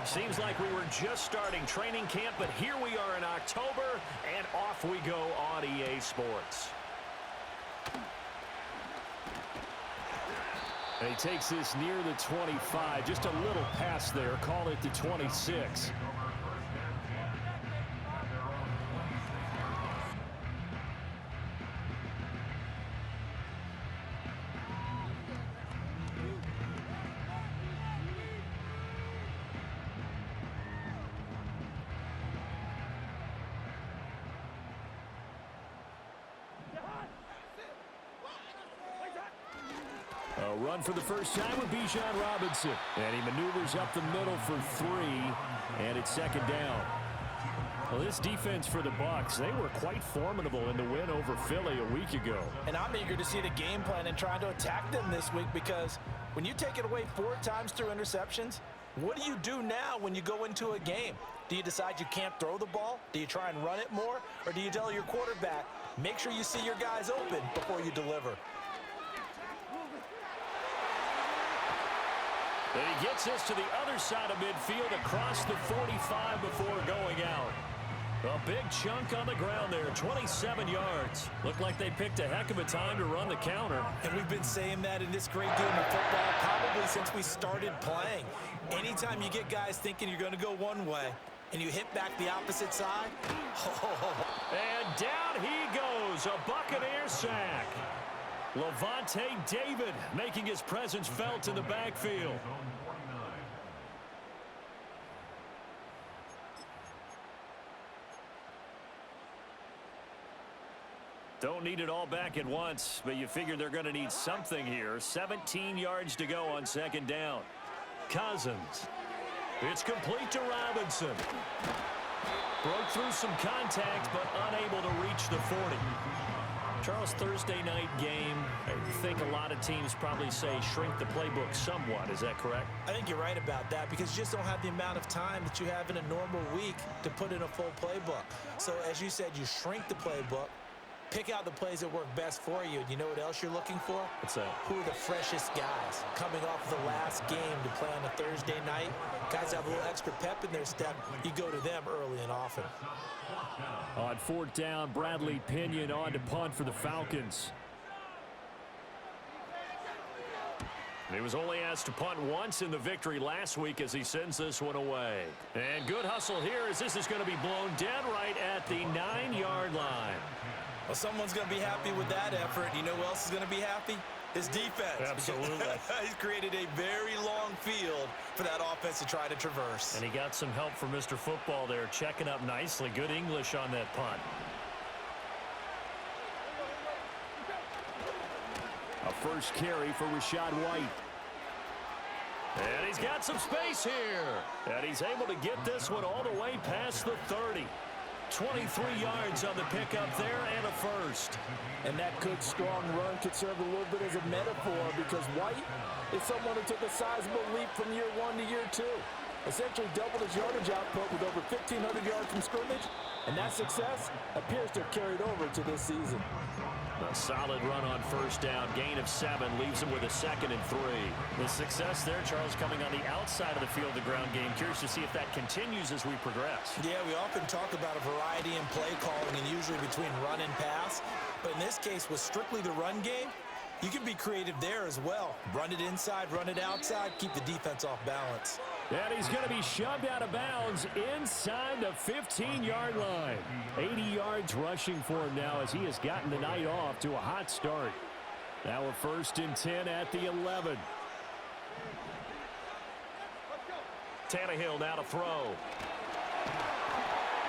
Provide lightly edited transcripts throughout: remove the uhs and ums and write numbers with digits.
Seems like we were just starting training camp, but here we are in October, and off we go on EA Sports. And he takes this near the 25, just a little pass there, call it the 26. A run for the first time with Bijan Robinson. And he maneuvers up the middle for 3, and it's second down. Well, this defense for the Bucs, they were quite formidable in the win over Philly a week ago. And I'm eager to see the game plan and trying to attack them this week, because when you take it away 4 times through interceptions, what do you do now when you go into a game? Do you decide you can't throw the ball? Do you try and run it more? Or do you tell your quarterback, make sure you see your guys open before you deliver? And he gets us to the other side of midfield across the 45 before going out. A big chunk on the ground there, 27 yards. Looked like they picked a heck of a time to run the counter. And we've been saying that in this great game of football probably since we started playing. Anytime you get guys thinking you're going to go one way and you hit back the opposite side. And down he goes, a Buccaneer sack. Levante David making his presence felt in the backfield. Don't need it all back at once, but you figure they're going to need something here. 17 yards to go on second down. Cousins. It's complete to Robinson. Broke through some contact, but unable to reach the 40. Charles, Thursday night game, I think a lot of teams probably say shrink the playbook somewhat. Is that correct? I think you're right about that, because you just don't have the amount of time that you have in a normal week to put in a full playbook. So as you said, you shrink the playbook, pick out the plays that work best for you. And you know what else you're looking for? What's that? Who are the freshest guys coming off the last game to play on a Thursday night? Guys have a little extra pep in their step. You go to them early and often. On fourth down, Bradley Pinion on to punt for the Falcons. He was only asked to punt once in the victory last week as he sends this one away. And good hustle here as this is going to be blown dead right at the 9-yard line. Well, someone's going to be happy with that effort. You know who else is going to be happy? His defense. Absolutely. He's created a very long field for that offense to try to traverse. And he got some help from Mr. Football there, checking up nicely. Good English on that punt. A first carry for Rachaad White. And he's got some space here. And he's able to get this one all the way past the 30. 23 yards on the pickup there and a first. And that good, strong run could serve a little bit as a metaphor, because White is someone who took a sizable leap from year 1 to year 2. Essentially doubled his yardage output with over 1,500 yards from scrimmage, and that success appears to have carried over to this season. A solid run on first down. Gain of 7 leaves him with a 2nd and 3. The success there, Charles, coming on the outside of the field, the ground game. Curious to see if that continues as we progress. Yeah, we often talk about a variety in play calling and usually between run and pass. But in this case, with strictly the run game, you can be creative there as well. Run it inside, run it outside, keep the defense off balance. And he's going to be shoved out of bounds inside the 15-yard line. 80 yards rushing for him now as he has gotten the night off to a hot start. Now a 1st and 10 at the 11. Tannehill now to throw.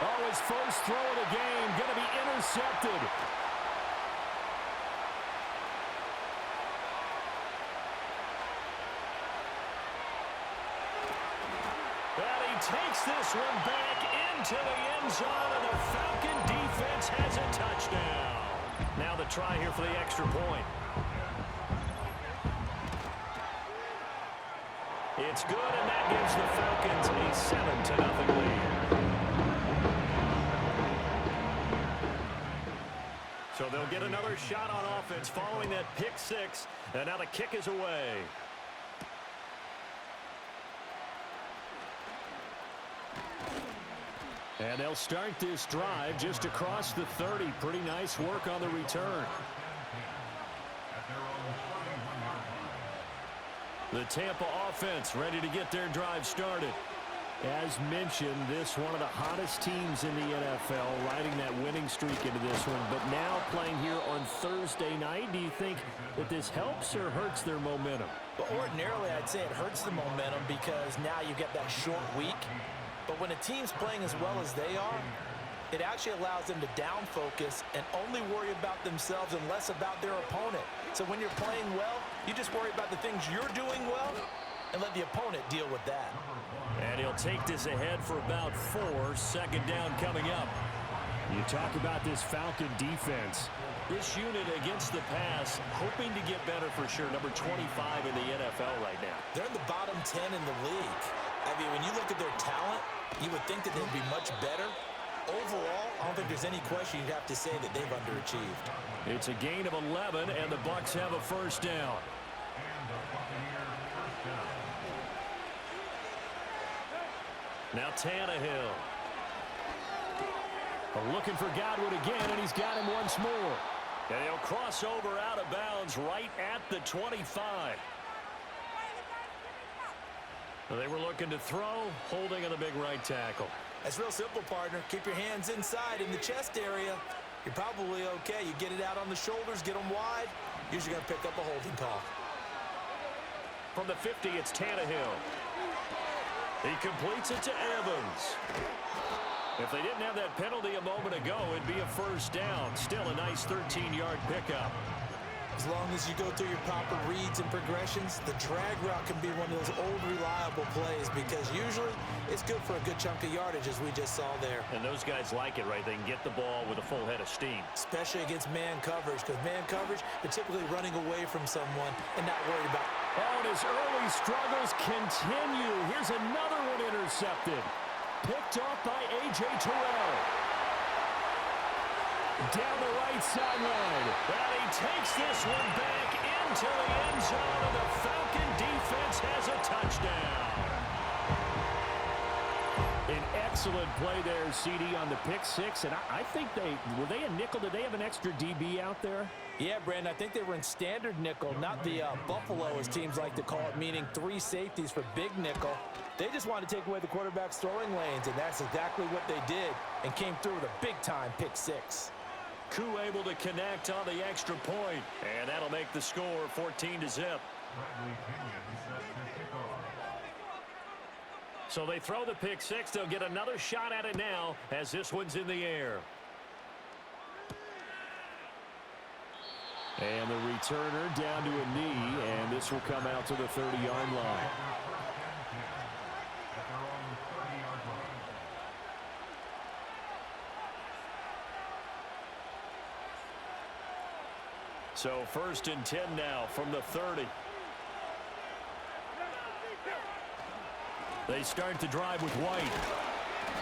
Oh, his first throw of the game going to be intercepted. Takes this one back into the end zone, and the Falcon defense has a touchdown. Now the try here for the extra point. It's good, and that gives the Falcons a 7-0 lead. So they'll get another shot on offense following that pick 6, and now the kick is away. And they'll start this drive just across the 30. Pretty nice work on the return. The Tampa offense ready to get their drive started. As mentioned, this one of the hottest teams in the NFL, riding that winning streak into this one. But now playing here on Thursday night, do you think that this helps or hurts their momentum? But ordinarily, I'd say it hurts the momentum because now you get that short week. But when a team's playing as well as they are, it actually allows them to down focus and only worry about themselves and less about their opponent. So when you're playing well, you just worry about the things you're doing well and let the opponent deal with that. And he'll take this ahead for about 4. Second down coming up. You talk about this Falcon defense. This unit against the pass, hoping to get better for sure. Number 25 in the NFL right now. They're in the bottom 10 in the league. I mean, when you look at their talent, you would think that they'd be much better. Overall, I don't think there's any question you'd have to say that they've underachieved. It's a gain of 11, and the Bucs have a first down. Now Tannehill. Looking for Godwin again, and he's got him once more. And he'll cross over out of bounds right at the 25. They were looking to throw, holding on the big right tackle. That's real simple, partner. Keep your hands inside in the chest area. You're probably okay. You get it out on the shoulders, get them wide. Usually going to pick up a holding call. From the 50, it's Tannehill. He completes it to Evans. If they didn't have that penalty a moment ago, it'd be a first down. Still a nice 13-yard pickup. As long as you go through your proper reads and progressions, the drag route can be one of those old reliable plays because usually it's good for a good chunk of yardage, as we just saw there. And those guys like it, right? They can get the ball with a full head of steam. Especially against man coverage, because man coverage, they're typically running away from someone and not worried about. Oh, and his early struggles continue. Here's another one intercepted. Picked off by A.J. Terrell. Down the right sideline. And he takes this one back into the end zone, and the Falcon defense has a touchdown. An excellent play there, CD, on the pick six. And I think were they a nickel? Did they have an extra DB out there? Yeah, Brandon, I think they were in standard nickel, not the Buffalo, as teams like to call it, meaning 3 safeties for big nickel. They just wanted to take away the quarterback's throwing lanes, and that's exactly what they did, and came through with a big-time pick six. Koo able to connect on the extra point, and that'll make the score 14-0. So they throw the pick six. They'll get another shot at it now as this one's in the air. And the returner down to a knee, and this will come out to the 30-yard line. So 1st and 10 now from the 30. They start the drive with White.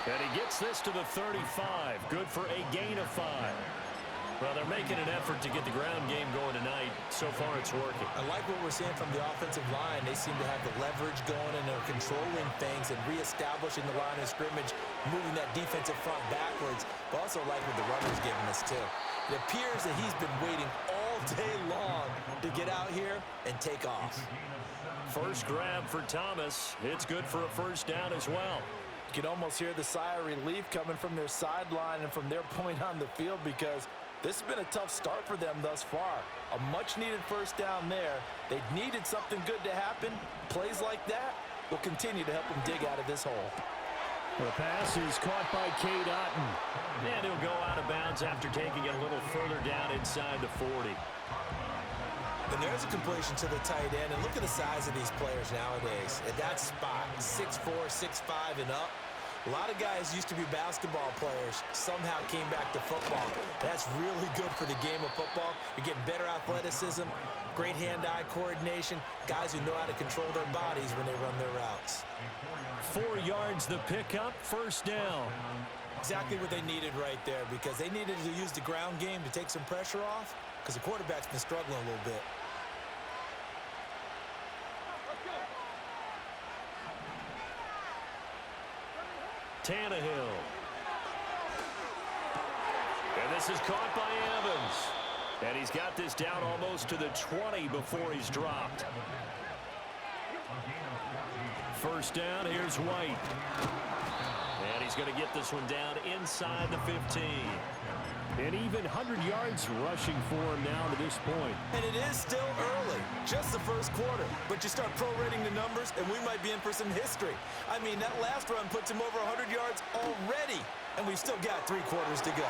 And he gets this to the 35. Good for a gain of 5. Well, they're making an effort to get the ground game going tonight. So far, it's working. I like what we're seeing from the offensive line. They seem to have the leverage going, and they're controlling things and reestablishing the line of scrimmage, moving that defensive front backwards. But also like what the runner's giving us, too. It appears that he's been waiting all day long to get out here and take off. First grab for Thomas. It's good for a first down as well. You can almost hear the sigh of relief coming from their sideline and from their point on the field, because this has been a tough start for them thus far. A much-needed first down there. They needed something good to happen. Plays like that will continue to help them dig out of this hole. The pass is caught by Cade Otton. And he'll go out of bounds after taking it a little further down inside the 40. And there's a completion to the tight end. And look at the size of these players nowadays. At that spot, 6'4", 6'5", and up. A lot of guys used to be basketball players, somehow came back to football. That's really good for the game of football. You're getting better athleticism, great hand-eye coordination, guys who know how to control their bodies when they run their routes. 4 yards the pickup, first down. Exactly what they needed right there, because they needed to use the ground game to take some pressure off, because the quarterback's been struggling a little bit. Tannehill. This is caught by Evans. And he's got this down almost to the 20 before he's dropped. First down, here's White. And he's going to get this one down inside the 15. And even 100 yards rushing for him now to this point. And it is still early, just the first quarter. But you start prorating the numbers, and we might be in for some history. I mean, that last run puts him over 100 yards already, and we've still got 3 quarters to go.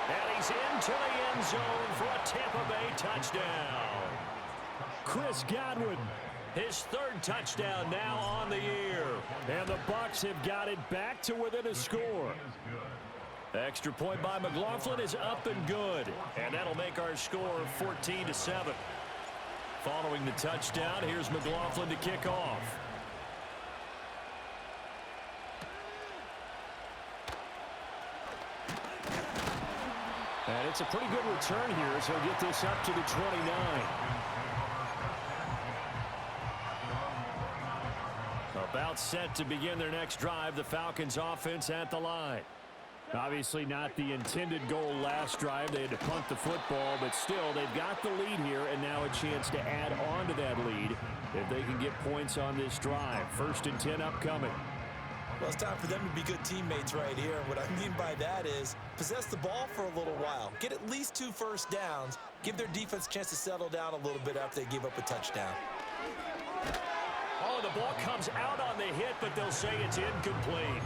And he's into the end zone for a Tampa Bay touchdown. Chris Godwin. His 3rd touchdown now on the year. And the Bucs have got it back to within a score. Extra point by McLaughlin is up and good. And that'll make our score 14-7. Following the touchdown, here's McLaughlin to kick off. And it's a pretty good return here as he'll get this up to the 29. About set to begin their next drive, the Falcons offense at the line. Obviously not the intended goal last drive. They had to punt the football, but still they've got the lead here and now a chance to add on to that lead if they can get points on this drive. 1st and 10 upcoming. Well, it's time for them to be good teammates right here. What I mean by that is possess the ball for a little while. Get at least 2 first downs. Give their defense a chance to settle down a little bit after they give up a touchdown. Oh, the ball comes out on the hit, but they'll say it's incomplete.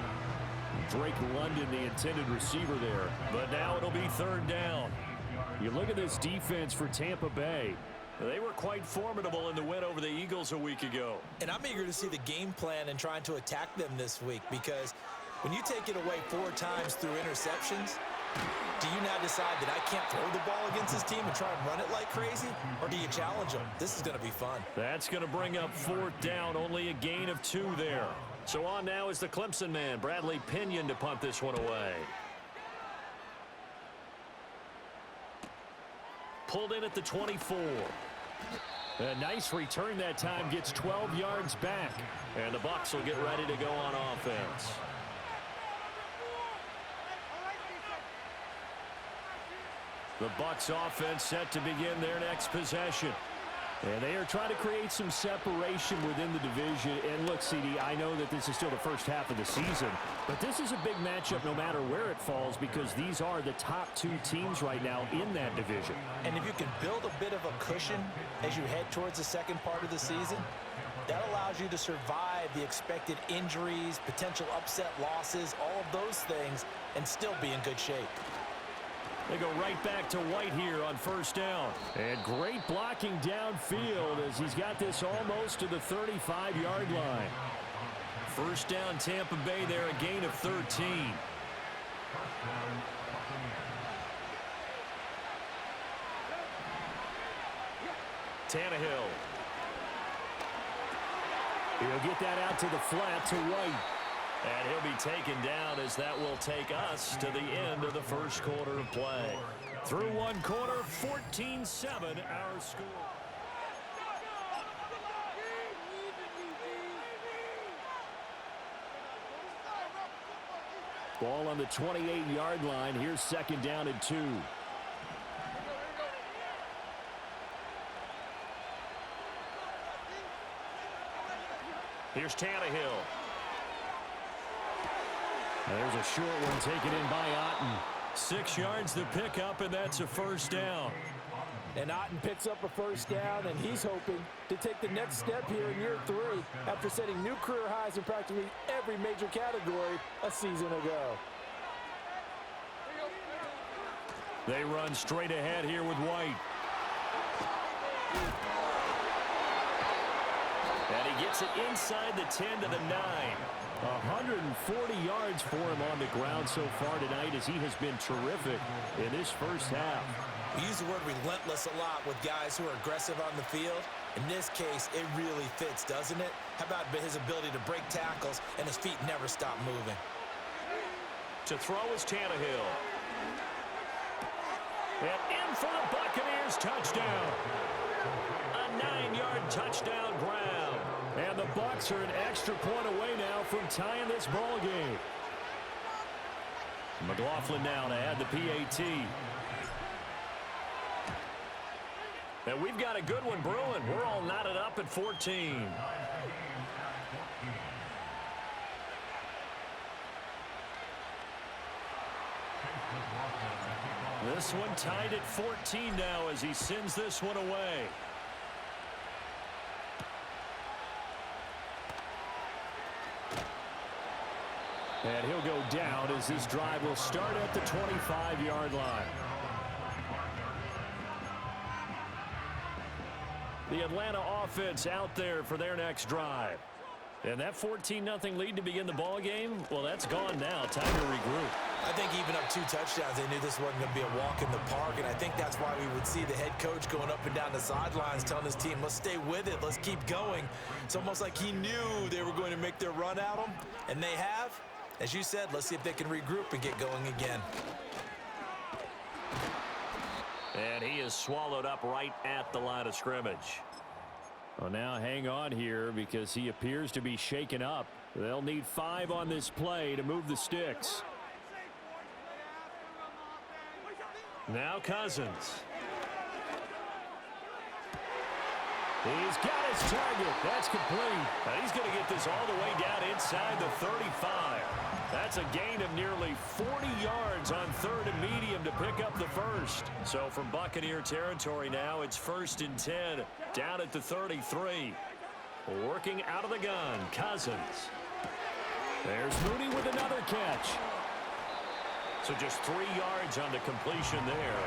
Drake London, the intended receiver there. But now it'll be 3rd down. You look at this defense for Tampa Bay. They were quite formidable in the win over the Eagles a week ago. And I'm eager to see the game plan and trying to attack them this week, because when you take it away 4 times through interceptions, do you now decide that I can't throw the ball against this team and try and run it like crazy? Or do you challenge them? This is going to be fun. That's going to bring up 4th down, only a gain of 2 there. So on now is the Clemson man, Bradley Pinion, to punt this one away. Pulled in at the 24. A nice return that time, gets 12 yards back. And the Bucs will get ready to go on offense. The Bucs offense set to begin their next possession. And they are trying to create some separation within the division. And look, CD, I know that this is still the first half of the season, but this is a big matchup no matter where it falls, because these are the top 2 teams right now in that division. And if you can build a bit of a cushion as you head towards the second part of the season, that allows you to survive the expected injuries, potential upset losses, all of those things, and still be in good shape. They go right back to White here on 1st down. And great blocking downfield as he's got this almost to the 35-yard line. 1st down, Tampa Bay there, a gain of 13. Tannehill. He'll get that out to the flat to White. And he'll be taken down as that will take us to the end of the first quarter of play. Through 1 quarter, 14-7 our score. Ball on the 28-yard line. Here's 2nd down and 2. Here's Tannehill. There's a short one taken in by Otten. 6 yards to pick up, and that's a 1st down. And Otten picks up a 1st down, and he's hoping to take the next step here in year 3 after setting new career highs in practically every major category a season ago. They run straight ahead here with White. And he gets it inside the 10 to the 9. 140 yards for him on the ground so far tonight, as he has been terrific in this first half. We use the word relentless a lot with guys who are aggressive on the field. In this case, it really fits, doesn't it? How about his ability to break tackles and his feet never stop moving? To throw is Tannehill. And in for the Buccaneers, touchdown. A 9-yard touchdown grab. And the Bucs are an extra point away now from tying this ball game. McLaughlin now to add the PAT. And we've got a good one brewing. We're all knotted up at 14. This one tied at 14 now as he sends this one away. And he'll go down as this drive will start at the 25-yard line. The Atlanta offense out there for their next drive. And that 14-0 lead to begin the ball game, well, that's gone now. Time to regroup. I think even up 2 touchdowns, they knew this wasn't going to be a walk in the park, and I think that's why we would see the head coach going up and down the sidelines telling his team, let's stay with it, let's keep going. It's almost like he knew they were going to make their run at him, and they have. As you said, let's see if they can regroup and get going again. And he is swallowed up right at the line of scrimmage. Well, now hang on here because he appears to be shaken up. They'll need 5 on this play to move the sticks. Now Cousins. He's got his target. That's complete. And he's going to get this all the way down inside the 35. That's a gain of nearly 40 yards on 3rd and medium to pick up the first. So from Buccaneer territory now, it's 1st and 10 down at the 33. Working out of the gun, Cousins. There's Mooney with another catch. So just 3 yards on the completion there.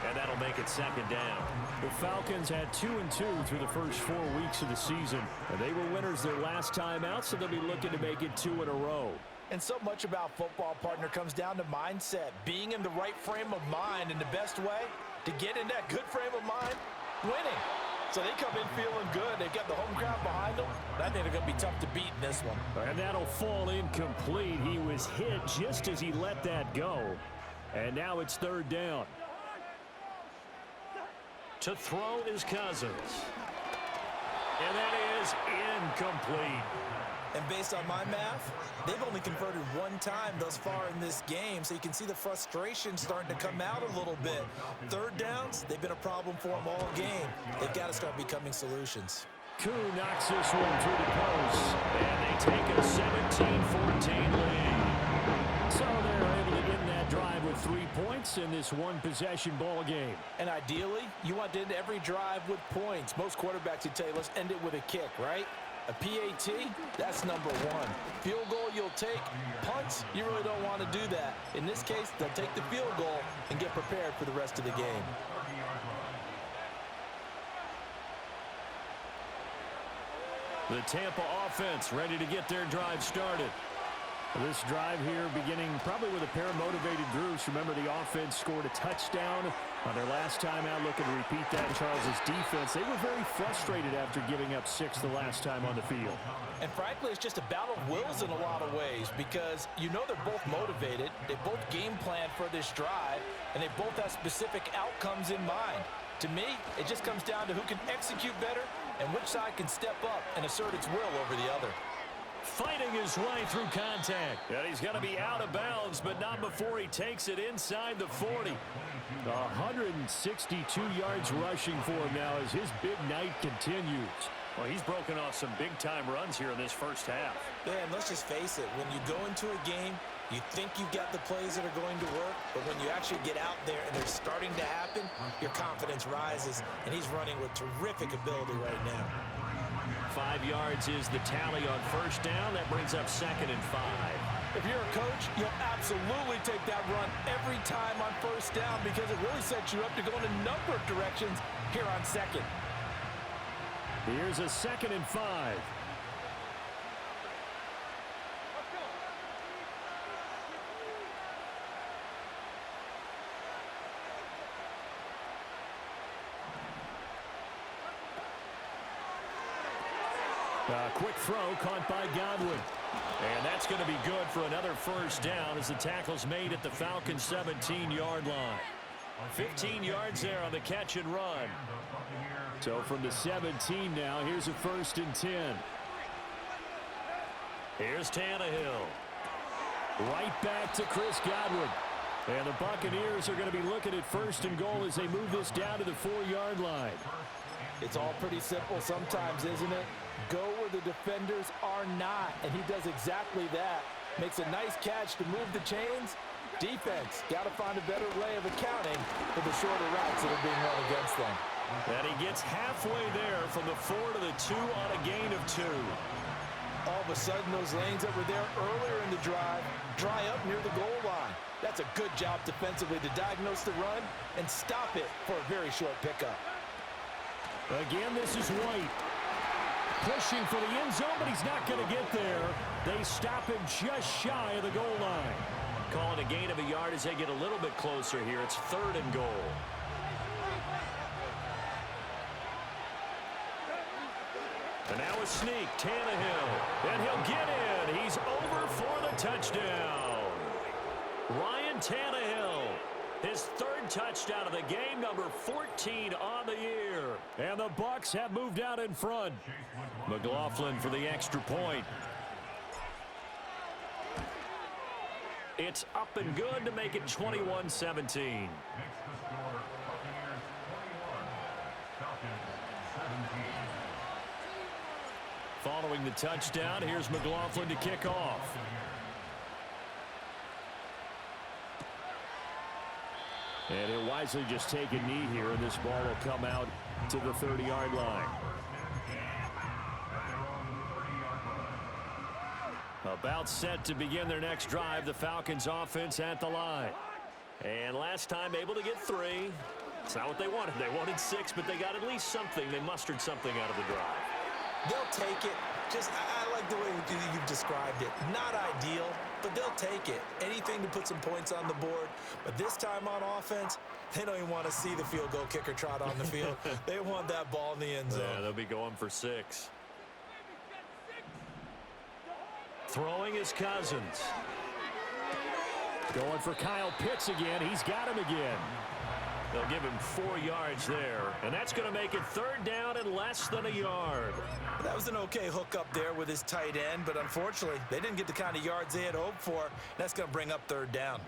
And that'll make it 2nd down. The Falcons had 2-2 through the first 4 weeks of the season. And they were winners their last time out, so they'll be looking to make it 2 in a row. And so much about football, partner, comes down to mindset. Being in the right frame of mind, and the best way to get in that good frame of mind, winning. So they come in feeling good. They've got the home crowd behind them. I think they're going to be tough to beat in this one. And that'll fall incomplete. He was hit just as he let that go. And now it's 3rd down. To throw is Cousins. And that is incomplete. And based on my math, they've only converted 1 time thus far in this game, so you can see the frustration starting to come out a little bit. 3rd downs, they've been a problem for them all game. They've got to start becoming solutions. Koo knocks this one through the post. And they take a 17-14 lead. So they're able to end that drive with 3 points in this one-possession ball game. And ideally, you want to end every drive with points. Most quarterbacks would tell you, let's end it with a kick, right? A PAT, that's number 1. Field goal you'll take. Punts, you really don't want to do that. In this case, they'll take the field goal and get prepared for the rest of the game. The Tampa offense ready to get their drive started. This drive here beginning probably with a pair of motivated groups. Remember, the offense scored a touchdown on their last time out. Looking to repeat that. Charles's defense, they were very frustrated after giving up 6 the last time on the field. And frankly, it's just a battle of wills in a lot of ways because you know they're both motivated. They both game plan for this drive, and they both have specific outcomes in mind. To me, it just comes down to who can execute better and which side can step up and assert its will over the other. Fighting his way through contact. And he's going to be out of bounds, but not before he takes it inside the 40. 162 yards rushing for him now as his big night continues. Well, he's broken off some big-time runs here in this first half. Yeah, and let's just face it. When you go into a game, you think you've got the plays that are going to work, but when you actually get out there and they're starting to happen, your confidence rises, and he's running with terrific ability right now. 5 yards is the tally on 1st down. That brings up 2nd and 5. If you're a coach, you'll absolutely take that run every time on 1st down because it really sets you up to go in a number of directions here on 2nd. Here's a 2nd and 5. Quick throw caught by Godwin. And that's going to be good for another 1st down as the tackle's made at the Falcons' 17-yard line. 15 yards there on the catch and run. So from the 17 now, here's a 1st and 10. Here's Tannehill. Right back to Chris Godwin. And the Buccaneers are going to be looking at 1st and goal as they move this down to the 4-yard line. It's all pretty simple sometimes, isn't it? Go where the defenders are not, and he does exactly that. Makes a nice catch to move the chains. Defense got to find a better way of accounting for the shorter routes that are being run against them. And he gets halfway there from the 4 to the 2 on a gain of 2. All of a sudden, those lanes that were there earlier in the drive dry up near the goal line. That's a good job defensively to diagnose the run and stop it for a very short pickup. Again, this is White. Pushing for the end zone, but he's not going to get there. They stop him just shy of the goal line. Calling a gain of a yard as they get a little bit closer here. It's 3rd and goal. And now a sneak, Tannehill. And he'll get in. He's over for the touchdown. Ryan Tannehill, his 3rd touchdown of the game, number 14 on the year. And the Bucs have moved out in front. McLaughlin for the extra point. It's up and good to make it 21-17. Following the touchdown, here's McLaughlin to kick off. And he'll wisely just take a knee here, and this ball will come out to the 30-yard line. About set to begin their next drive, the Falcons offense at the line. And last time able to get 3. It's not what they wanted. They wanted 6, but they got at least something. They mustered something out of the drive. They'll take it. I like the way you've described it. Not ideal, but they'll take it. Anything to put some points on the board. But this time on offense, they don't even want to see the field goal kicker trot on the field. They want that ball in the end zone. Yeah, they'll be going for 6. Throwing is Cousins. Going for Kyle Pitts again. He's got him again. They'll give him 4 yards there, and that's going to make it 3rd down and less than a yard. That was an okay hook up there with his tight end, but unfortunately, they didn't get the kind of yards they had hoped for. That's going to bring up 3rd down.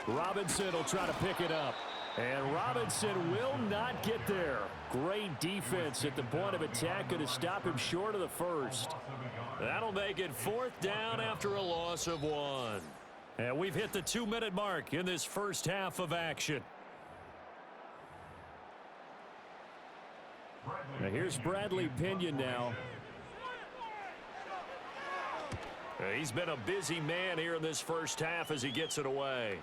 Robinson will try to pick it up. And Robinson will not get there. Great defense at the point of attack. Going to stop him short of the 1st. That'll make it 4th down after a loss of 1. And we've hit the 2-minute mark in this first half of action. Now here's Bradley Pinion now. He's been a busy man here in this first half as he gets it away.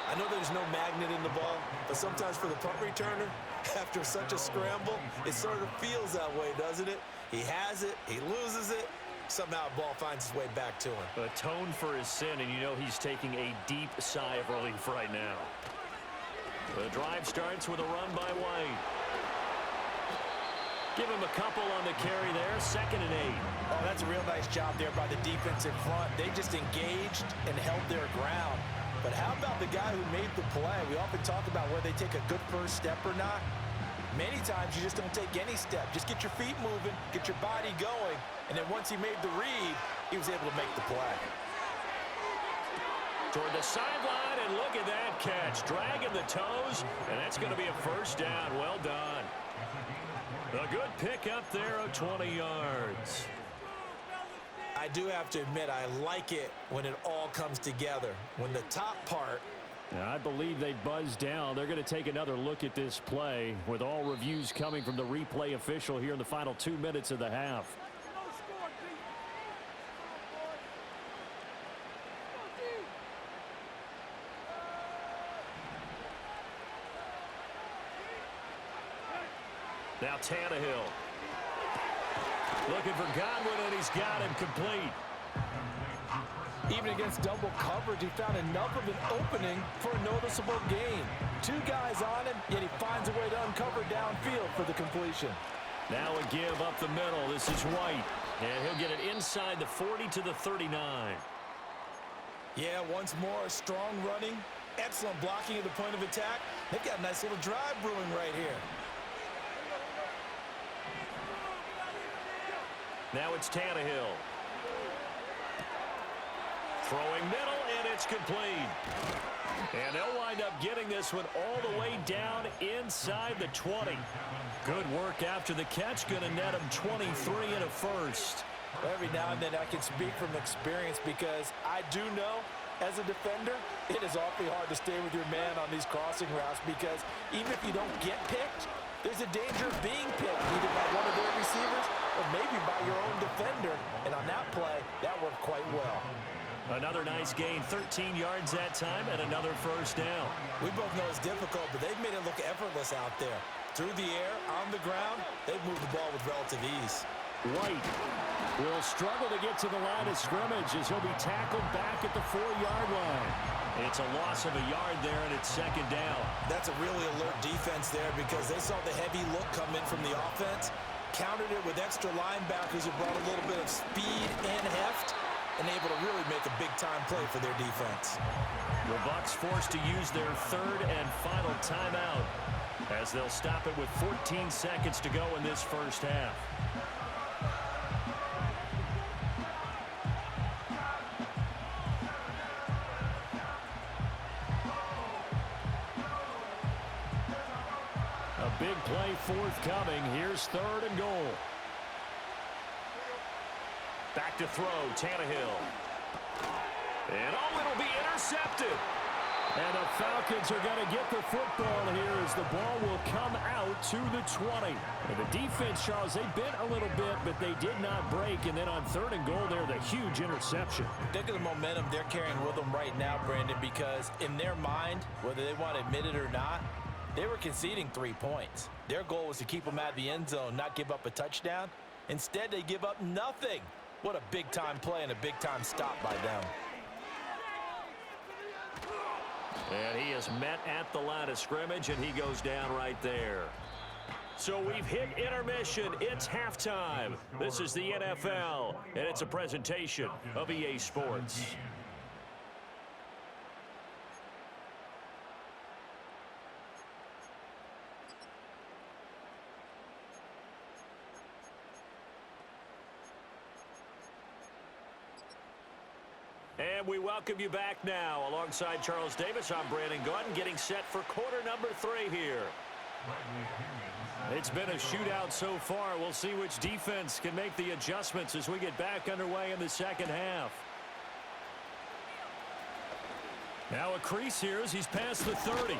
I know there's no magnet in the ball, but sometimes for the punt returner, after such a scramble, it sort of feels that way, doesn't it? He has it, he loses it, somehow the ball finds its way back to him. Atone for his sin, and you know he's taking a deep sigh of relief right now. The drive starts with a run by White. Give him a couple on the carry there, 2nd and 8. Oh, that's a real nice job there by the defense in front. They just engaged and held their ground. But how about the guy who made the play? We often talk about whether they take a good first step or not. Many times you just don't take any step. Just get your feet moving, get your body going, and then once he made the read, he was able to make the play. Toward the sideline, and look at that catch. Dragging the toes, and that's going to be a 1st down. Well done. A good pick up there of 20 yards. I do have to admit, I like it when it all comes together. When the top part. I believe they buzzed down. They're going to take another look at this play with all reviews coming from the replay official here in the final 2 minutes of the half. Now Tannehill. Looking for Godwin, and he's got him complete. Even against double coverage, he found enough of an opening for a noticeable gain. 2 guys on him, yet he finds a way to uncover downfield for the completion. Now a give up the middle. This is White. And he'll get it inside the 40 to the 39. Yeah, once more, strong running, excellent blocking at the point of attack. They've got a nice little drive brewing right here. Now it's Tannehill. Throwing middle, and it's complete. And they'll wind up getting this one all the way down inside the 20. Good work after the catch. Going to net him 23 and a first. Every now and then I can speak from experience because I do know, as a defender, it is awfully hard to stay with your man on these crossing routes because even if you don't get picked, there's a danger of being picked, either by one of their receivers or maybe by your own defender. And on that play, that worked quite well. Another nice gain, 13 yards that time, and another first down. We both know it's difficult, but they've made it look effortless out there. Through the air, on the ground, they've moved the ball with relative ease. White will struggle to get to the line of scrimmage as he'll be tackled back at the 4-yard line. It's a loss of a yard there, and it's second down. That's a really alert defense there because they saw the heavy look come in from the offense, countered it with extra linebackers who brought a little bit of speed and heft, and able to really make a big-time play for their defense. The Bucs forced to use their third and final timeout as they'll stop it with 14 seconds to go in this first half. A big play forthcoming. Here's third and goal. Back to throw, Tannehill. And it'll be intercepted. And the Falcons are going to get the football here as the ball will come out to the 20. And the defense, Charles, they bit a little bit, but they did not break. And then on third and goal there, the huge interception. Think of the momentum they're carrying with them right now, Brandon, because in their mind, whether they want to admit it or not, they were conceding 3 points. Their goal was to keep them out of the end zone, not give up a touchdown. Instead, they give up nothing. What a big-time play and a big-time stop by them. And he is met at the line of scrimmage, and he goes down right there. So we've hit intermission. It's halftime. This is the NFL, and it's a presentation of EA Sports. And we welcome you back now. Alongside Charles Davis, I'm Brandon Gaudin, getting set for quarter number 3 here. It's been a shootout so far. We'll see which defense can make the adjustments as we get back underway in the second half. Now a crease here as he's past the 30.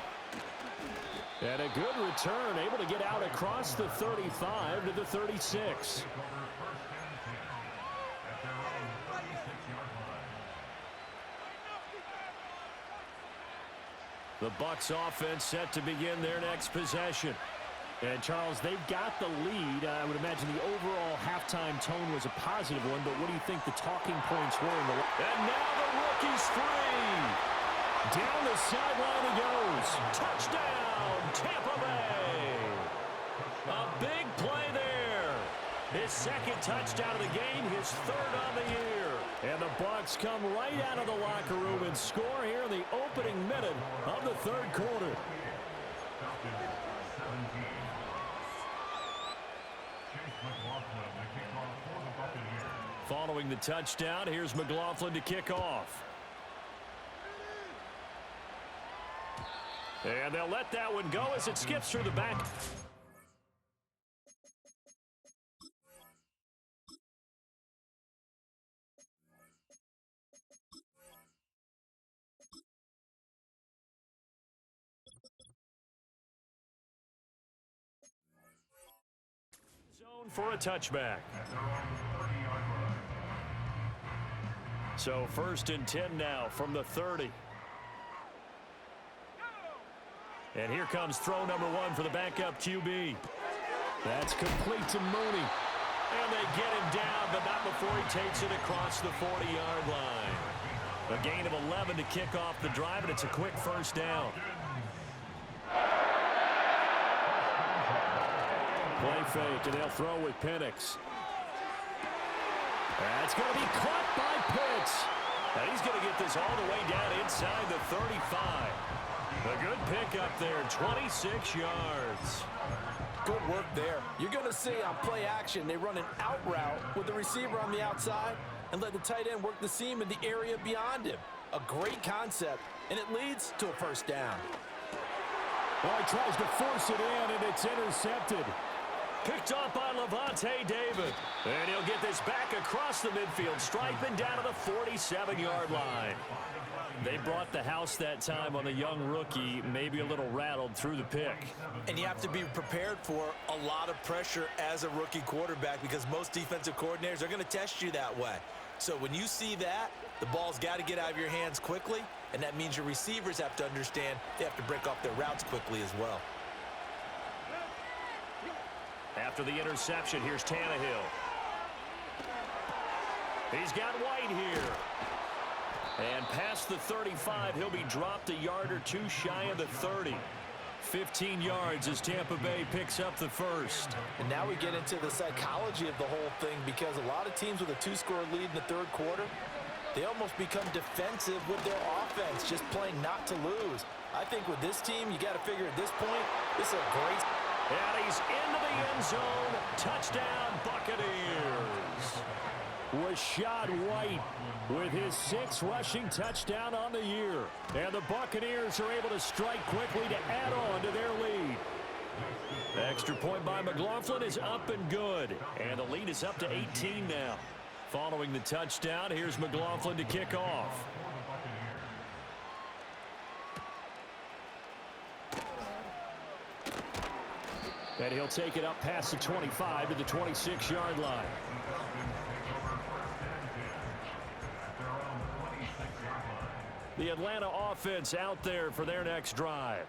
And a good return, able to get out across the 35 to the 36. The Bucs offense set to begin their next possession. And, Charles, they've got the lead. I would imagine the overall halftime tone was a positive one, but what do you think the talking points were in the... And now the rookie's free. Down the sideline he goes. Touchdown, Tampa Bay. A big play there. His second touchdown of the game, his third on the year. And the Bucs come right out of the locker room and score here in the opening minute of the third quarter. Following the touchdown, here's McLaughlin to kick off. And they'll let that one go as it skips through the back. Zone for a touchback. So first and 10 now from the 30. And here comes throw number 1 for the backup QB. That's complete to Mooney. And they get him down, but not before he takes it across the 40-yard line. A gain of 11 to kick off the drive, and it's a quick first down. Play fake, and they'll throw with Penix. That's going to be caught by Pitts. And he's going to get this all the way down inside the 35. A good pick up there, 26 yards. Good work there. You're going to see on play action, they run an out route with the receiver on the outside and let the tight end work the seam in the area beyond him. A great concept, and it leads to a first down. Well, he tries to force it in, and it's intercepted. Picked off by Levante David. And he'll get this back across the midfield, striping down to the 47-yard line. They brought the house that time on the young rookie, maybe a little rattled through the pick. And you have to be prepared for a lot of pressure as a rookie quarterback because most defensive coordinators are going to test you that way. So when you see that, the ball's got to get out of your hands quickly, and that means your receivers have to understand they have to break off their routes quickly as well. After the interception, here's Tannehill. He's got White here. And past the 35, he'll be dropped a yard or two shy of the 30. 15 yards as Tampa Bay picks up the first. And now we get into the psychology of the whole thing because a lot of teams with a two-score lead in the third quarter, they almost become defensive with their offense, just playing not to lose. I think with this team, you got to figure at this point, this is a great... And he's into the end zone. Touchdown, Buccaneers. Rashad White with his 6th rushing touchdown on the year. And the Buccaneers are able to strike quickly to add on to their lead. Extra point by McLaughlin is up and good. And the lead is up to 18 now. Following the touchdown, here's McLaughlin to kick off. And he'll take it up past the 25 to the 26-yard line. The Atlanta offense out there for their next drive.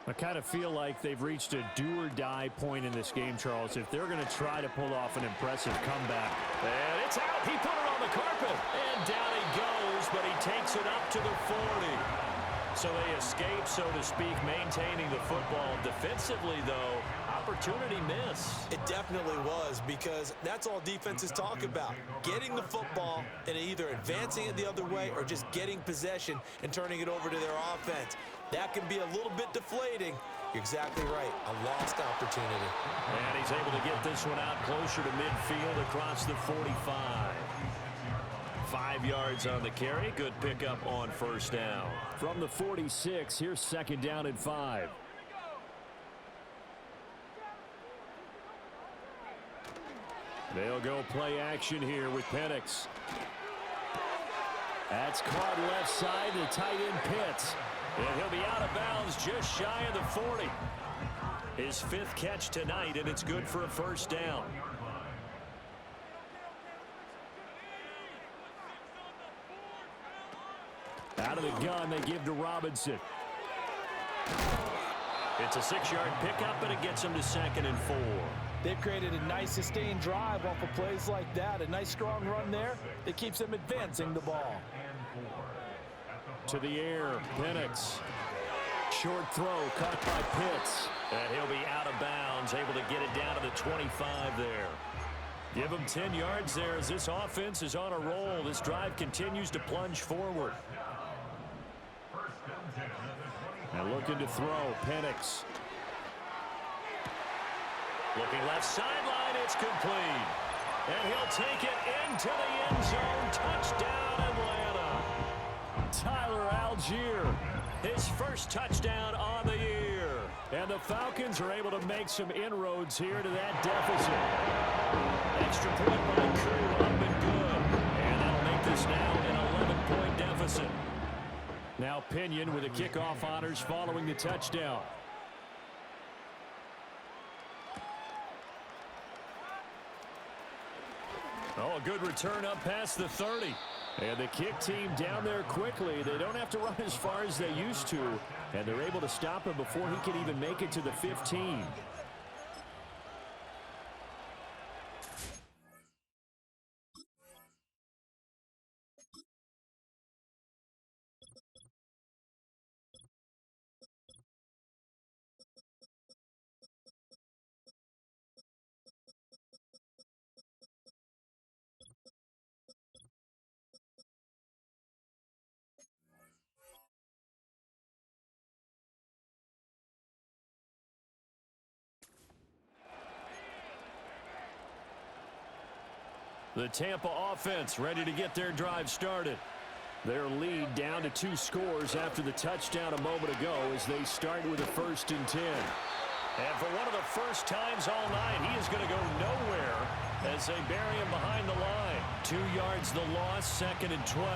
I kind of feel like they've reached a do-or-die point in this game, Charles, if they're going to try to pull off an impressive comeback. And it's out. He put it on the carpet. And down he goes, but he takes it up to the 40. So they escape, so to speak, maintaining the football. Defensively, though, opportunity miss. It definitely was because that's all defenses talk about. Getting the football and either advancing it the other way or just getting possession and turning it over to their offense. That can be a little bit deflating. You're exactly right. A lost opportunity. And he's able to get this one out closer to midfield across the 45. 5 yards on the carry. Good pickup on first down. From the 46, here's 2nd down and 5. They'll go play action here with Penix. That's caught left side. The tight end Pitts. And he'll be out of bounds just shy of the 40. His 5th catch tonight, and it's good for a first down. Out of the gun, they give to Robinson. It's a 6-yard pickup, and it gets him to 2nd and 4. They've created a nice sustained drive off of plays like that. A nice strong run there that keeps them advancing the ball. To the air, Penix. Short throw, caught by Pitts. And he'll be out of bounds, able to get it down to the 25 there. Give him 10 yards there as this offense is on a roll. This drive continues to plunge forward. And looking to throw, Penix. Looking left sideline, it's complete. And he'll take it into the end zone. Touchdown, Atlanta. Tyler Algier. His first touchdown on the year. And the Falcons are able to make some inroads here to that deficit. Extra point by Crew, up and good. And that'll make this now an 11-point deficit. Now Pinion with the kickoff honors following the touchdown. Oh, a good return up past the 30. And the kick team down there quickly. They don't have to run as far as they used to. And they're able to stop him before he can even make it to the 15. The Tampa offense ready to get their drive started. Their lead down to 2 scores after the touchdown a moment ago as they start with a 1st and 10. And for one of the first times all night, he is going to go nowhere as they bury him behind the line. 2 yards the loss, 2nd and 12.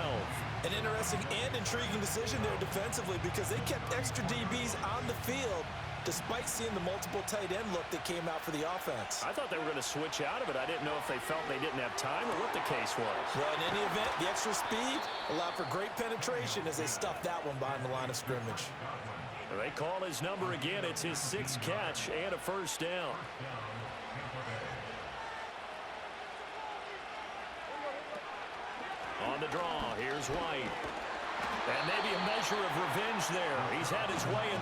An interesting and intriguing decision there defensively because they kept extra DBs on the field despite seeing the multiple tight end look that came out for the offense. I thought they were going to switch out of it. I didn't know if they felt they didn't have time or what the case was. Well, in any event, the extra speed allowed for great penetration as they stuffed that one behind the line of scrimmage. They call his number again. It's his 6th catch and a 1st down. On the draw, here's White. And maybe a measure of revenge there. He's had his way in.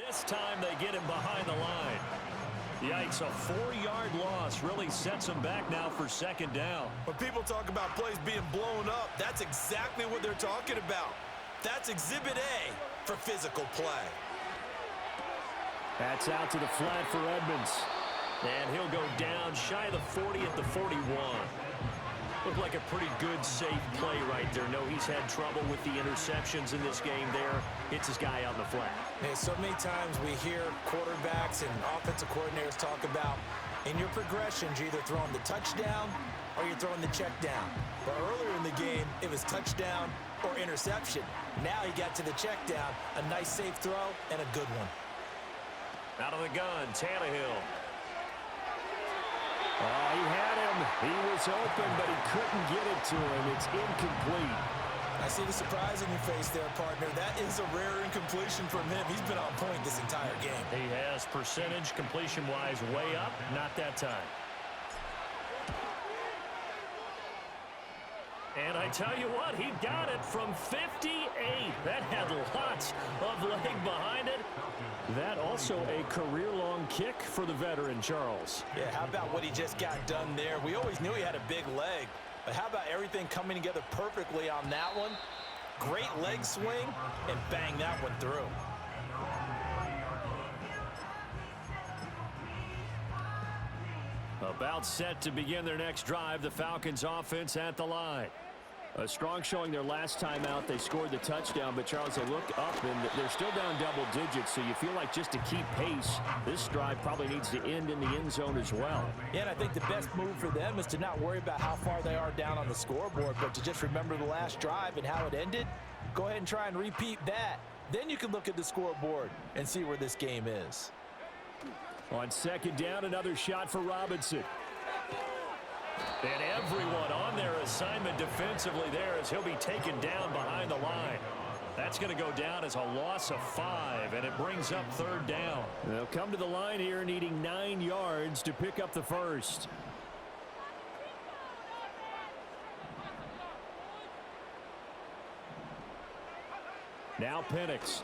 This time they get him behind the line. Yikes, a 4-yard loss really sets him back now for 2nd down. When people talk about plays being blown up, that's exactly what they're talking about. That's Exhibit A for physical play. That's out to the flat for Edmonds. And he'll go down shy of the 40 at the 41. Looked like a pretty good, safe play right there. No, he's had trouble with the interceptions in this game there. Hits his guy out in the flat. Man, so many times we hear quarterbacks and offensive coordinators talk about in your progressions, you're either throwing the touchdown or you're throwing the check down. But earlier in the game, it was touchdown or interception. Now he got to the check down, a nice safe throw and a good one. Out of the gun, Tannehill. He had him. He was open, but he couldn't get it to him. It's incomplete. I see the surprise in your face there, partner. That is a rare incompletion from him. He's been on point this entire game. He has percentage completion-wise way up. Not that time. And I tell you what, he got it from 58. That had lots of leg behind it. That also a career-long kick for the veteran, Charles. Yeah, how about what he just got done there? We always knew he had a big leg, but how about everything coming together perfectly on that one? Great leg swing, and bang that one through. About set to begin their next drive, the Falcons offense at the line. A strong showing their last time out. They scored the touchdown, but Charles, they look up and they're still down double digits, so you feel like just to keep pace, this drive probably needs to end in the end zone as well. Yeah, and I think the best move for them is to not worry about how far they are down on the scoreboard, but to just remember the last drive and how it ended. Go ahead and try and repeat that. Then you can look at the scoreboard and see where this game is. On 2nd down, another shot for Robinson. And everyone on their assignment defensively there as he'll be taken down behind the line. That's going to go down as a loss of 5, and it brings up 3rd down. They'll come to the line here needing 9 yards to pick up the first. Now Penix.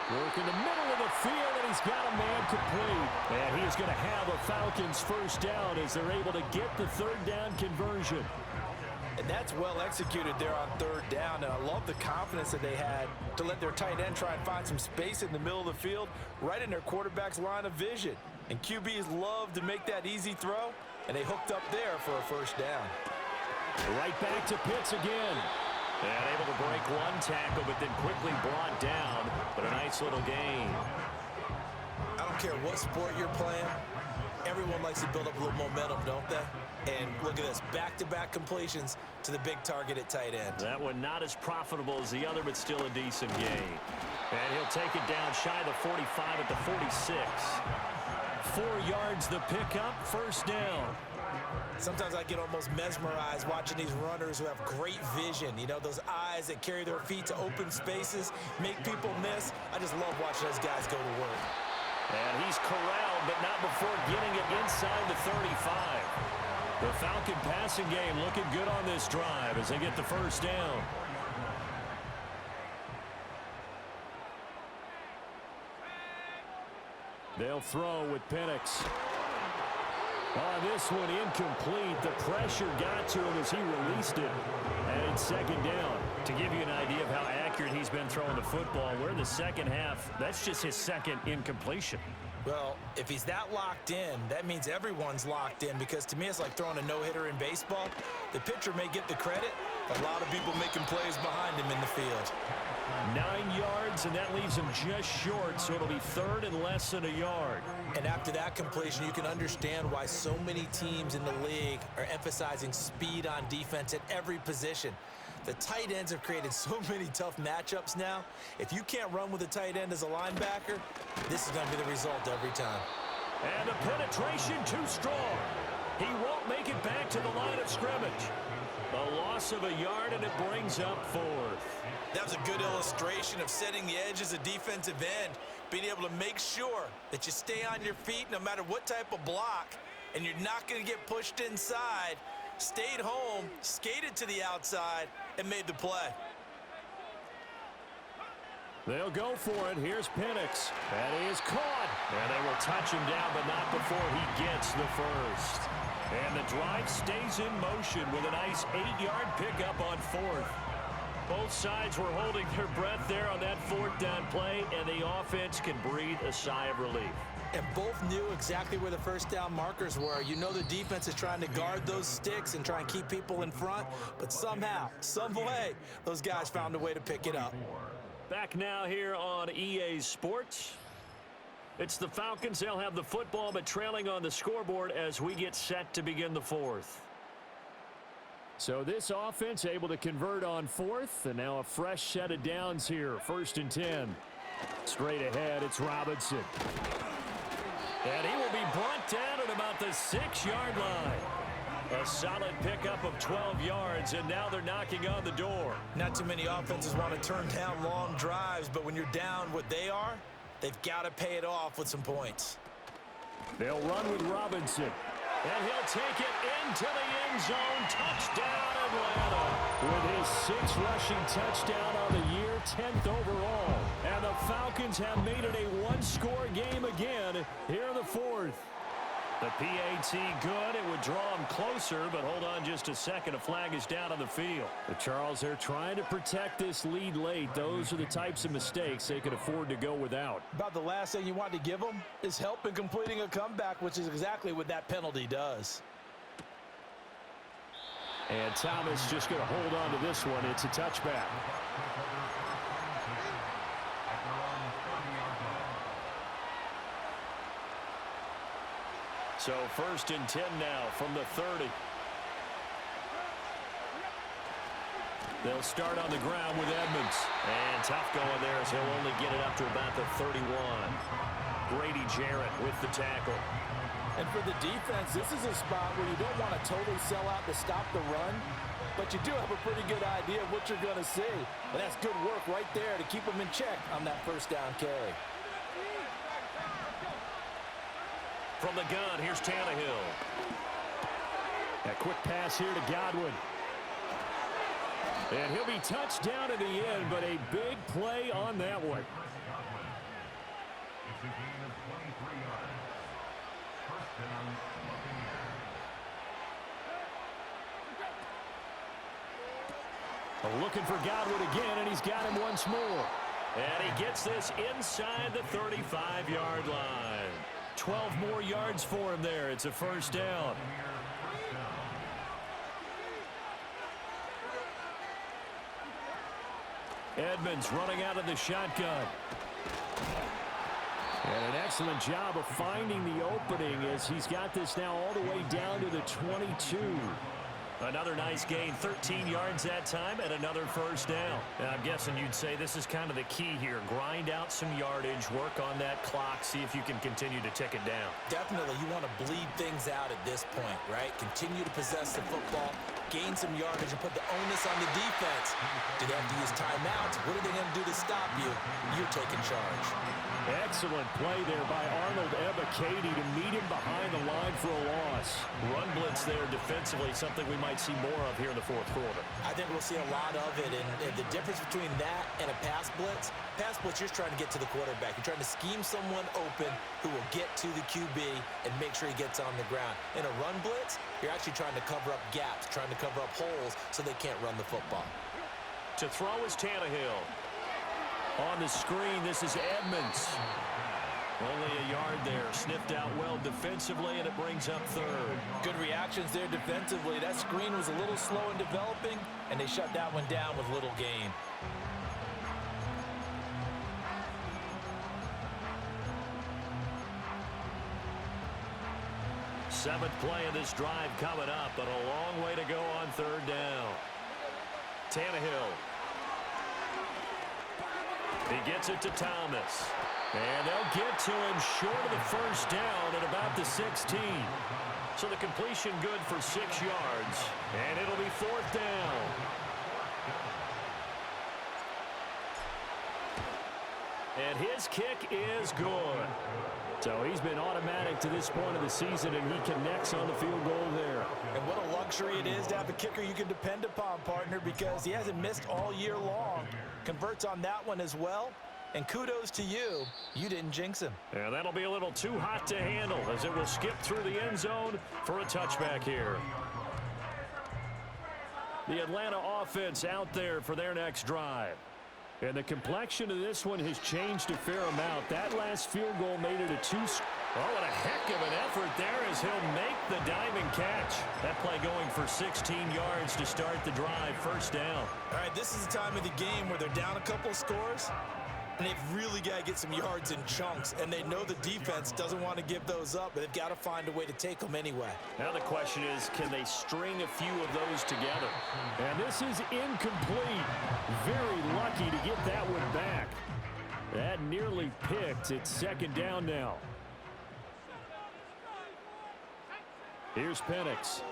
Work in the middle of the field, and he's got a man complete. And he is going to have a Falcons first down as they're able to get the 3rd down conversion. And that's well executed there on 3rd down, and I love the confidence that they had to let their tight end try and find some space in the middle of the field, right in their quarterback's line of vision. And QBs love to make that easy throw, and they hooked up there for a first down. Right back to Pitts again. And able to break one tackle, but then quickly brought down. But a nice little gain. I don't care what sport you're playing. Everyone likes to build up a little momentum, don't they? And look at this, back-to-back completions to the big target at tight end. That one not as profitable as the other, but still a decent gain. And he'll take it down shy of the 45 at the 46. 4 yards the pickup, first down. Sometimes I get almost mesmerized watching these runners who have great vision. You know, those eyes that carry their feet to open spaces, make people miss. I just love watching those guys go to work. And he's corralled, but not before getting it inside the 35. The Falcon passing game looking good on this drive as they get the first down. They'll throw with Penix. On this one, incomplete. The pressure got to him as he released it. And it's second down. To give you an idea of how accurate he's been throwing the football, we're in the second half. That's just his second incompletion. Well, if he's that locked in, that means everyone's locked in, because to me it's like throwing a no-hitter in baseball. The pitcher may get the credit. A lot of people making plays behind him in the field. 9 yards, and that leaves him just short, so it'll be third and less than a yard. And after that completion, you can understand why so many teams in the league are emphasizing speed on defense at every position. The tight ends have created so many tough matchups now. If you can't run with a tight end as a linebacker, this is going to be the result every time. And the penetration too strong. He won't make it back to the line of scrimmage. A loss of a yard, and it brings up fourth. That was a good illustration of setting the edge as a defensive end, being able to make sure that you stay on your feet no matter what type of block, and you're not going to get pushed inside. Stayed home, skated to the outside, and made the play. They'll go for it. Here's Penix. And he is caught. And they will touch him down, but not before he gets the first. And the drive stays in motion with a nice 8-yard pickup on fourth. Both sides were holding their breath there on that fourth down play, and the offense can breathe a sigh of relief. And both knew exactly where the first down markers were. You know the defense is trying to guard those sticks and try and keep people in front, but somehow, some way, those guys found a way to pick it up. Back now here on EA Sports. It's the Falcons. They'll have the football, but trailing on the scoreboard as we get set to begin the fourth. So this offense able to convert on fourth, and now a fresh set of downs here. 1st and 10. Straight ahead, it's Robinson. And he will be brought down at about the 6-yard line. A solid pickup of 12 yards, and now they're knocking on the door. Not too many offenses want to turn down long drives, but when you're down what they are, they've got to pay it off with some points. They'll run with Robinson. And he'll take it into the end zone. Touchdown, Atlanta. With his 6th rushing touchdown on the year, 10th overall. And the Falcons have made it a one-score game again here in the fourth. The PAT good. It would draw him closer, but hold on just a second. A flag is down on the field. The Charles, they're trying to protect this lead late. Those are the types of mistakes they could afford to go without. About the last thing you want to give them is help in completing a comeback, which is exactly what that penalty does. And Thomas just going to hold on to this one. It's a touchback. So 1st and 10 now from the 30. They'll start on the ground with Edmonds. And tough going there as he'll only get it up to about the 31. Grady Jarrett with the tackle. And for the defense, this is a spot where you don't want to totally sell out to stop the run, but you do have a pretty good idea of what you're going to see. And that's good work right there to keep them in check on that first down carry. From the gun, here's Tannehill. A quick pass here to Godwin. And he'll be touched down at the end, but a big play on that one. Looking for Godwin again, and he's got him once more. And he gets this inside the 35-yard line. 12 more yards for him there. It's a first down. Edmonds running out of the shotgun. And an excellent job of finding the opening as he's got this now all the way down to the 22. Another nice gain, 13 yards that time, and another first down. And I'm guessing you'd say this is kind of the key here. Grind out some yardage, work on that clock, see if you can continue to tick it down. Definitely, you want to bleed things out at this point, right? Continue to possess the football, gain some yardage, and put the onus on the defense. Do they have to use timeouts? What are they going to do to stop you? You're taking charge. Excellent play there by Arnold Ebiketie to meet him behind the line for a loss. Run blitz there defensively, something we might see more of here in the fourth quarter. I think we'll see a lot of it, and the difference between that and a pass blitz, you're trying to get to the quarterback. You're trying to scheme someone open who will get to the QB and make sure he gets on the ground. In a run blitz, you're actually trying to cover up gaps, trying to cover up holes so they can't run the football. To throw is Tannehill. On the screen, this is Edmonds. Only a yard there. Sniffed out well defensively, and it brings up third. Good reactions there defensively. That screen was a little slow in developing, and they shut that one down with little gain. Seventh play of this drive coming up, but a long way to go on third down. Tannehill. He gets it to Thomas. And they'll get to him short of the first down at about the 16. So the completion good for 6 yards. And it'll be fourth down. And his kick is good. So he's been automatic to this point of the season, and he connects on the field goal there. And what a luxury it is to have a kicker you can depend upon, partner, because he hasn't missed all year long. Converts on that one as well. And kudos to you. You didn't jinx him. And that'll be a little too hot to handle as it will skip through the end zone for a touchback here. The Atlanta offense out there for their next drive. And the complexion of this one has changed a fair amount. That last field goal made it a 2. Oh, and a heck of an effort there as he'll make the diving catch. That play going for 16 yards to start the drive. First down. All right, this is the time of the game where they're down a couple of scores, and they've really got to get some yards in chunks, and they know the defense doesn't want to give those up, but they've got to find a way to take them anyway. Now the question is, can they string a few of those together? And this is incomplete. Very lucky to get that one back. That nearly picked. It's second down now. Here's Penix.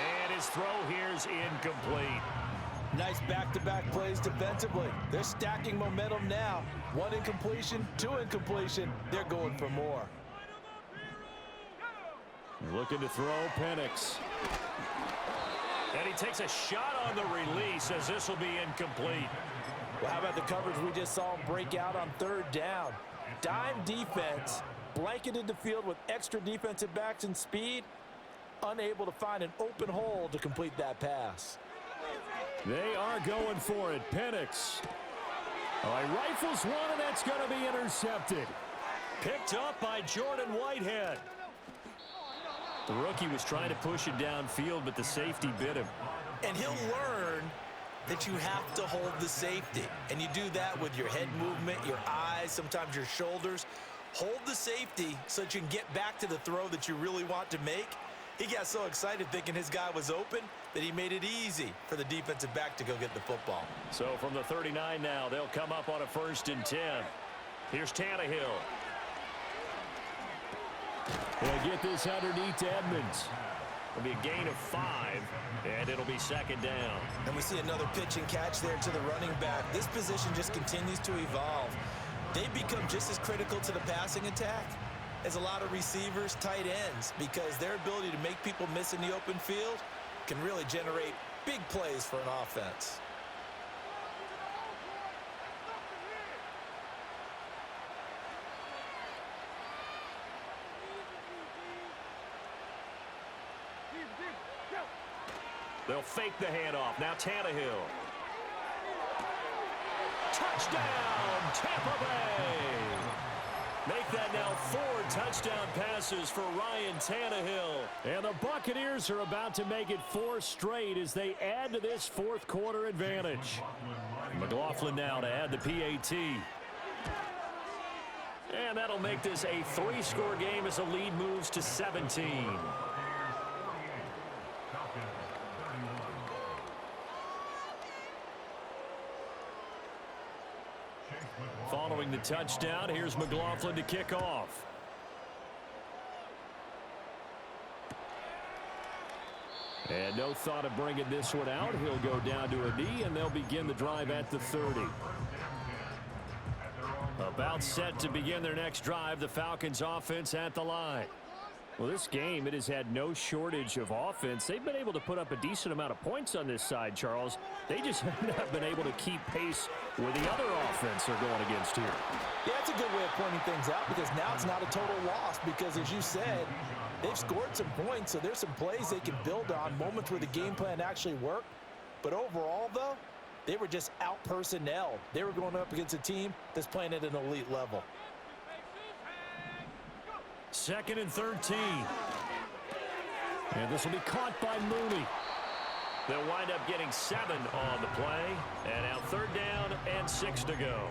And his throw here's incomplete. Nice back-to-back plays defensively. They're stacking momentum now. 1 incompletion, 2 incompletion. They're going for more. Looking to throw Penix. And he takes a shot on the release as this will be incomplete. Well, how about the coverage we just saw break out on third down? Dime defense, blanketed the field with extra defensive backs and speed, unable to find an open hole to complete that pass. They are going for it. Penix. Oh, he rifles one, and that's going to be intercepted. Picked up by Jordan Whitehead. The rookie was trying to push it downfield, but the safety bit him. And he'll learn that you have to hold the safety. And you do that with your head movement, your eyes, sometimes your shoulders. Hold the safety so that you can get back to the throw that you really want to make. He got so excited thinking his guy was open that he made it easy for the defensive back to go get the football. So from the 39 now, they'll come up on a 1st and 10. Here's Tannehill. They'll get this underneath to Edmonds. It'll be a gain of 5, and it'll be second down. And we see another pitch and catch there to the running back. This position just continues to evolve. They become just as critical to the passing attack as a lot of receivers, tight ends, because their ability to make people miss in the open field can really generate big plays for an offense. They'll fake the handoff. Now Tannehill. Touchdown, Tampa Bay! Make that now 4 touchdown passes for Ryan Tannehill. And the Buccaneers are about to make it 4 straight as they add to this fourth quarter advantage. McLaughlin now to add the PAT. And that'll make this a 3-score game as the lead moves to 17. Following the touchdown, here's McLaughlin to kick off. And no thought of bringing this one out. He'll go down to a knee, and they'll begin the drive at the 30. About set to begin their next drive, the Falcons offense at the line. Well, this game, it has had no shortage of offense. They've been able to put up a decent amount of points on this side, Charles. They just have not been able to keep pace with the other offense they're going against here. Yeah, it's a good way of pointing things out because now it's not a total loss because, as you said, they've scored some points, so there's some plays they can build on, moments where the game plan actually worked. But overall, though, they were just out-personnel. They were going up against a team that's playing at an elite level. 2nd and 13. And this will be caught by Mooney. They'll wind up getting 7 on the play. And now 3rd down and 6 to go.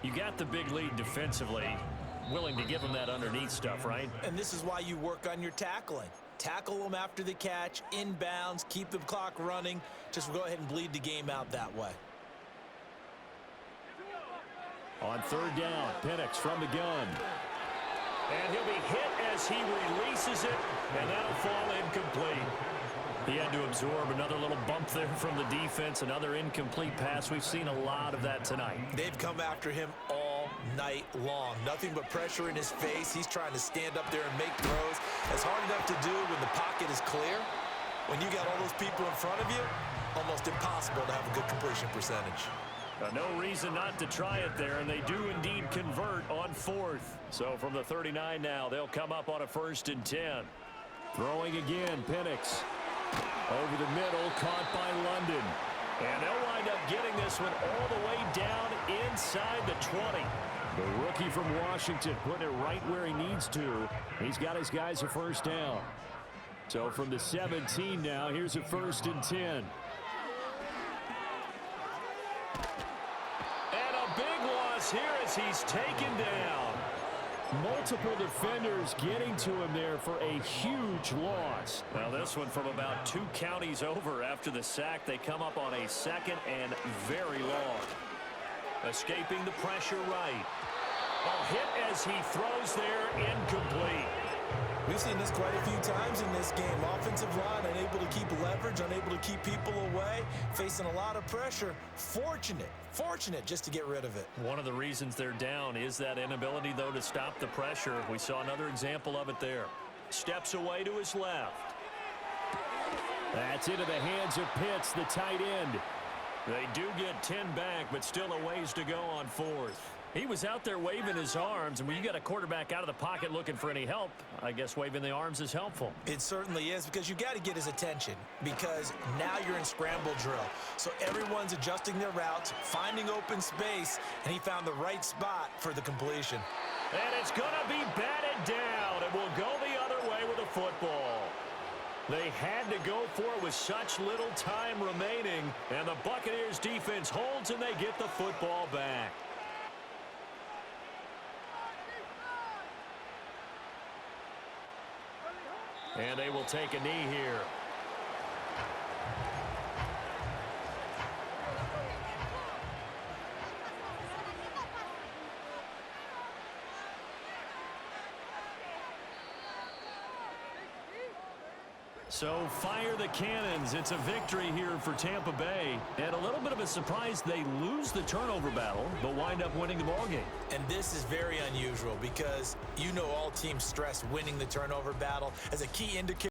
You got the big lead defensively. Willing to give them that underneath stuff, right? And this is why you work on your tackling. Tackle them after the catch, inbounds, keep the clock running. Just go ahead and bleed the game out that way. On 3rd down, Penix from the gun. And he'll be hit as he releases it, and that'll fall incomplete. He had to absorb another little bump there from the defense, another incomplete pass. We've seen a lot of that tonight. They've come after him all night long. Nothing but pressure in his face. He's trying to stand up there and make throws. It's hard enough to do when the pocket is clear. When you got all those people in front of you, almost impossible to have a good completion percentage. No reason not to try it there, and they do indeed convert on 4th. So from the 39 now, they'll come up on a 1st and 10. Throwing again, Penix. Over the middle, caught by London. And they'll wind up getting this one all the way down inside the 20. The rookie from Washington putting it right where he needs to. He's got his guys a 1st down. So from the 17 now, here's a 1st and 10. Here as he's taken down. Multiple defenders getting to him there for a huge loss. Well, this one from about 2 counties over after the sack. They come up on a 2nd and very long. Escaping the pressure right. A hit as he throws there, incomplete. We've seen this quite a few times in this game. Offensive line unable to keep leverage, unable to keep people away, facing a lot of pressure. Fortunate just to get rid of it. One of the reasons they're down is that inability, though, to stop the pressure. We saw another example of it there. Steps away to his left. That's into the hands of Pitts, the tight end. They do get 10 back, but still a ways to go on 4th. He was out there waving his arms, and when you got a quarterback out of the pocket looking for any help, I guess waving the arms is helpful. It certainly is, because you got to get his attention, because now you're in scramble drill. So everyone's adjusting their routes, finding open space, and he found the right spot for the completion. And it's going to be batted down, and will go the other way with a football. They had to go for it with such little time remaining, and the Buccaneers defense holds, and they get the football back. And they will take a knee here. So fire the cannons. It's a victory here for Tampa Bay. And a little bit of a surprise, they lose the turnover battle, but wind up winning the ballgame. And this is very unusual because you know all teams stress winning the turnover battle as a key indicator